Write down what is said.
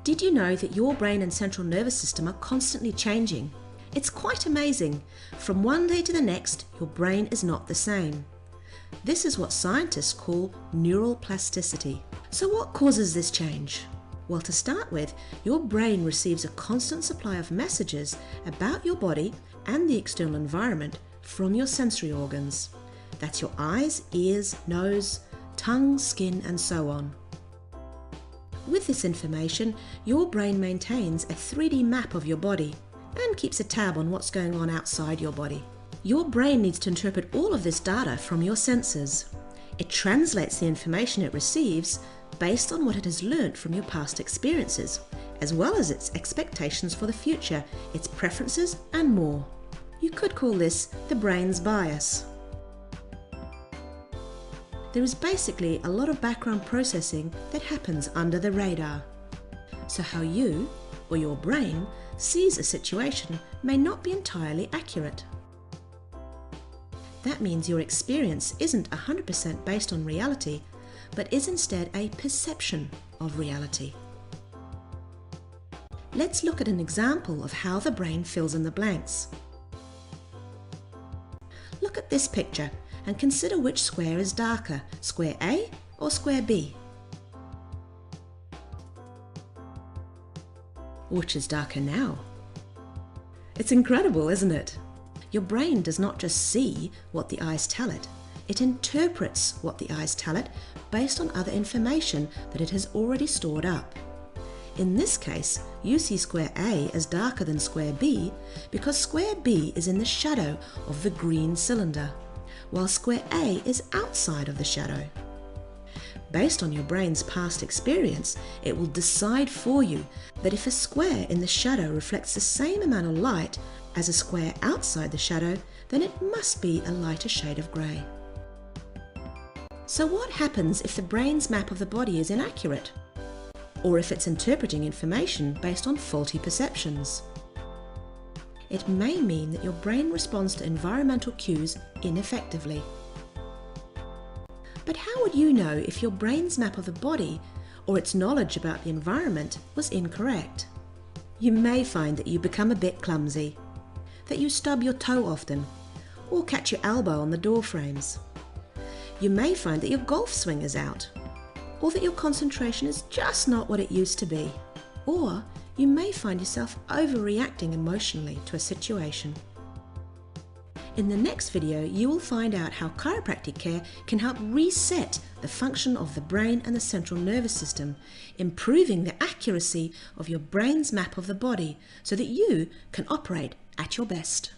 Did you know that your brain and central nervous system are constantly changing? It's quite amazing. From one day to the next, your brain is not the same. This is what scientists call neural plasticity. So what causes this change? Well, to start with, your brain receives a constant supply of messages about your body and the external environment from your sensory organs. That's your eyes, ears, nose, tongue, skin, and so on. With this information, your brain maintains a 3D map of your body and keeps a tab on what's going on outside your body. Your brain needs to interpret all of this data from your senses. It translates the information it receives based on what it has learnt from your past experiences, as well as its expectations for the future, its preferences, and more. You could call this the brain's bias. There is basically a lot of background processing that happens under the radar. So how you, or your brain, sees a situation may not be entirely accurate. That means your experience isn't 100% based on reality, but is instead a perception of reality. Let's look at an example of how the brain fills in the blanks. Look at this picture and consider which square is darker, square A or square B. Which is darker now? It's incredible, isn't it? Your brain does not just see what the eyes tell it, it interprets what the eyes tell it based on other information that it has already stored up. In this case, you see square A as darker than square B because square B is in the shadow of the green cylinder, while square A is outside of the shadow. Based on your brain's past experience, it will decide for you that if a square in the shadow reflects the same amount of light as a square outside the shadow, then it must be a lighter shade of grey. So what happens if the brain's map of the body is inaccurate? Or if it's interpreting information based on faulty perceptions? It may mean that your brain responds to environmental cues ineffectively. But how would you know if your brain's map of the body or its knowledge about the environment was incorrect? You may find that you become a bit clumsy, that you stub your toe often, or catch your elbow on the door frames. You may find that your golf swing is out, or that your concentration is just not what it used to be. Or you may find yourself overreacting emotionally to a situation. In the next video, you will find out how chiropractic care can help reset the function of the brain and the central nervous system, improving the accuracy of your brain's map of the body so that you can operate at your best.